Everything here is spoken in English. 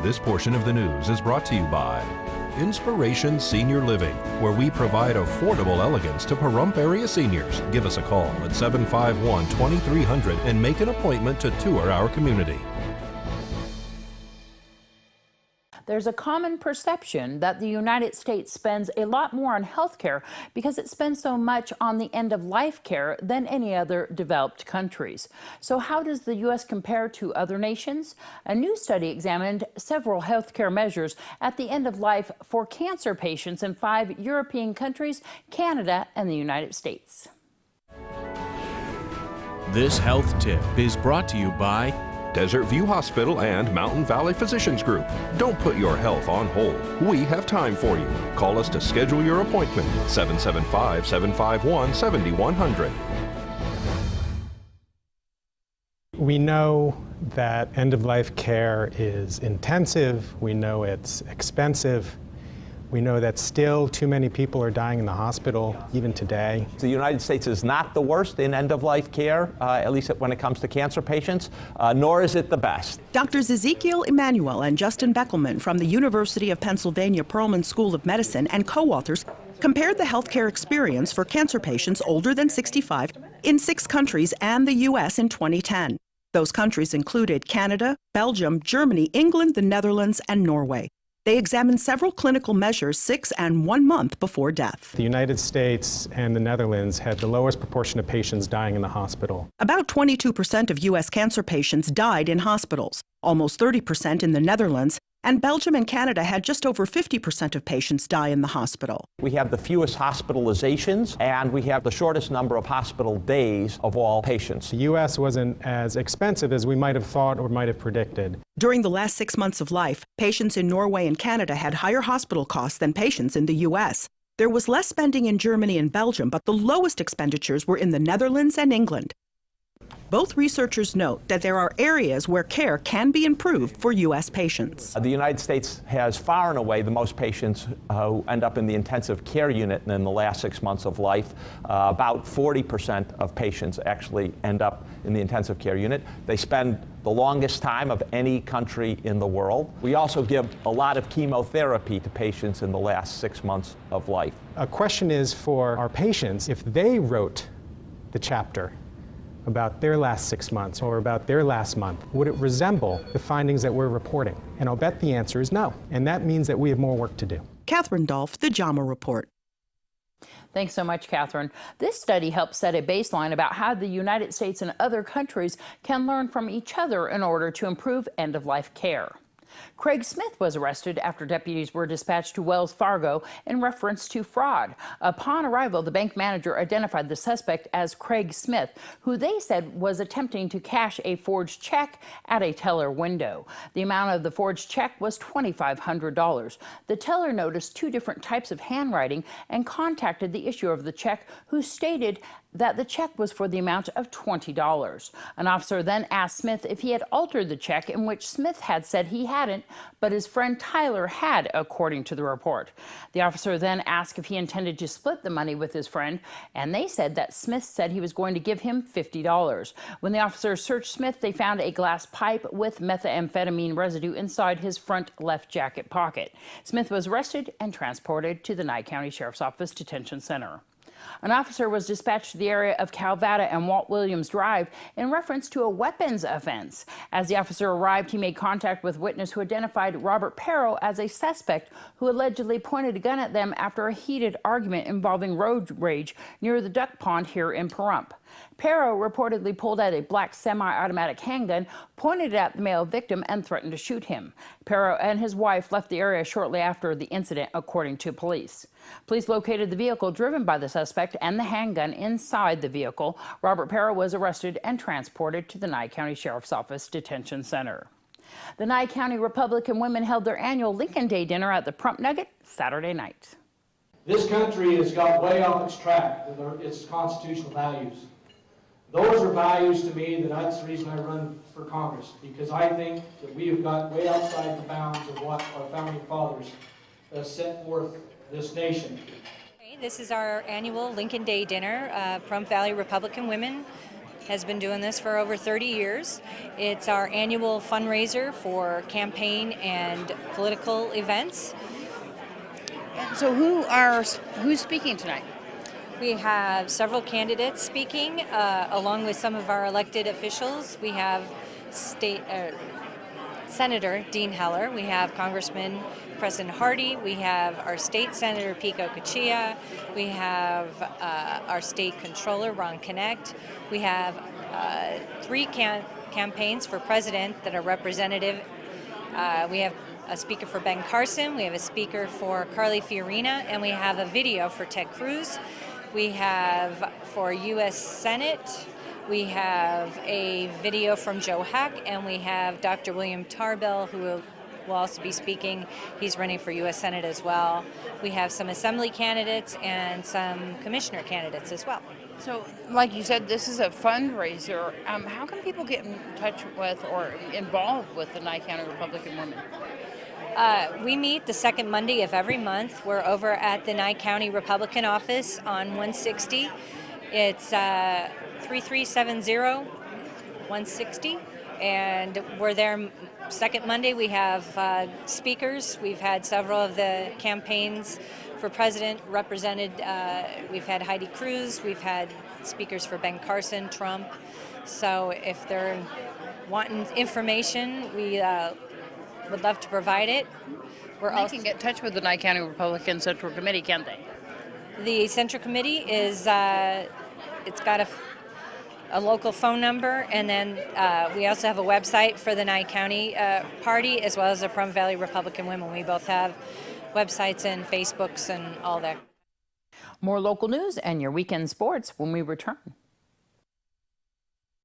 This portion of the news is brought to you by Inspiration Senior Living, where we provide affordable elegance to Pahrump area seniors. Give us a call at 751-2300 and make an appointment to tour our community. There's a common perception that the United States spends a lot more on health care because it spends so much on the end-of-life care than any other developed countries. So how does the U.S. compare to other nations? A new study examined several health care measures at the end of life for cancer patients in 5 European countries, Canada, and the United States. This health tip is brought to you by Desert View Hospital and Mountain Valley Physicians Group. Don't put your health on hold. We have time for you. Call us to schedule your appointment. 775-751-7100. We know that end-of-life care is intensive. We know it's expensive. We know that still too many people are dying in the hospital, even today. The United States is not the worst in end-of-life care, at least when it comes to cancer patients, nor is it the best. Drs. Ezekiel Emanuel and Justin Beckelman from the University of Pennsylvania Perelman School of Medicine and co-authors compared the healthcare experience for cancer patients older than 65 in 6 countries and the U.S. in 2010. Those countries included Canada, Belgium, Germany, England, the Netherlands, and Norway. They examined several clinical measures 6 and 1 month before death. The United States and the Netherlands had the lowest proportion of patients dying in the hospital. About 22% of U.S. cancer patients died in hospitals, almost 30% in the Netherlands, and Belgium and Canada had just over 50% of patients die in the hospital. We have the fewest hospitalizations, and we have the shortest number of hospital days of all patients. The U.S. wasn't as expensive as we might have thought or might have predicted. During the last 6 months of life, patients in Norway and Canada had higher hospital costs than patients in the U.S. There was less spending in Germany and Belgium, but the lowest expenditures were in the Netherlands and England. Both researchers note that there are areas where care can be improved for U.S. patients. The United States has far and away the most patients who end up in the intensive care unit in the last 6 months of life. About 40% of patients actually end up in the intensive care unit. They spend the longest time of any country in the world. We also give a lot of chemotherapy to patients in the last 6 months of life. A question is for our patients, if they wrote the chapter about their last 6 months or about their last month, would it resemble the findings that we're reporting? And I'll bet the answer is no. And that means that we have more work to do. Catherine Dolph, the JAMA Report. Thanks so much, Catherine. This study helps set a baseline about how the United States and other countries can learn from each other in order to improve end-of-life care. Craig Smith was arrested after deputies were dispatched to Wells Fargo in reference to fraud. Upon arrival, the bank manager identified the suspect as Craig Smith, who they said was attempting to cash a forged check at a teller window. The amount of the forged check was $2,500. The teller noticed 2 different types of handwriting and contacted the issuer of the check, who stated that the check was for the amount of $20. An officer then asked Smith if he had altered the check, in which Smith had said he hadn't, but his friend Tyler had, according to the report. The officer then asked if he intended to split the money with his friend, and they said that Smith said he was going to give him $50. When the officers searched Smith, they found a glass pipe with methamphetamine residue inside his front left jacket pocket. Smith was arrested and transported to the Nye County Sheriff's Office Detention Center. An officer was dispatched to the area of Calvada and Walt Williams Drive in reference to a weapons offense. As the officer arrived, he made contact with a witness who identified Robert Perro as a suspect who allegedly pointed a gun at them after a heated argument involving road rage near the duck pond here in Pahrump. Perro reportedly pulled out a black semi-automatic handgun, pointed it at the male victim, and threatened to shoot him. Perro and his wife left the area shortly after the incident, according to police. Police located the vehicle driven by the suspect and the handgun inside the vehicle. Robert Perro was arrested and transported to the Nye County Sheriff's Office Detention Center. The Nye County Republican women held their annual Lincoln Day dinner at the Pahrump Nugget Saturday night. This country has got way off its track with its constitutional values. Those are values to me, that's the reason I run for Congress, because I think that we have got way outside the bounds of what our founding fathers set forth this nation. This is our annual Lincoln Day dinner. Pahrump Valley Republican women has been doing this for over 30 years. It's our annual fundraiser for campaign and political events. So who's speaking tonight? We have several candidates speaking, along with some of our elected officials. We have Senator Dean Heller, we have Congressman Preston Hardy, we have our state senator Pico Cachia, we have our state controller Ron Connect, we have 3 campaigns for president that are representative. We have a speaker for Ben Carson, we have a speaker for Carly Fiorina, and we have a video for Ted Cruz. We have for U.S. Senate, we have a video from Joe Hack, and we have Dr. William Tarbell, who will also be speaking. He's running for U.S. Senate as well. We have some assembly candidates and some commissioner candidates as well. So, like you said, this is a fundraiser. How can people get in touch with or involved with the Nye County Republican Women? We meet the second Monday of every month. We're over at the Nye County Republican office on 160. It's 3370-160, and we're there second Monday. We have speakers. We've had several of the campaigns for president represented. We've had Heidi Cruz. We've had speakers for Ben Carson, Trump. So if they're wanting information, we would love to provide it. They can get in touch with the Nye County Republican Central Committee, can't they? The Central Committee is, it's got a local phone number, and then we also have a website for the Nye County Party, as well as the Pahrump Valley Republican Women. We both have websites and Facebooks and all that. More local news and your weekend sports when we return.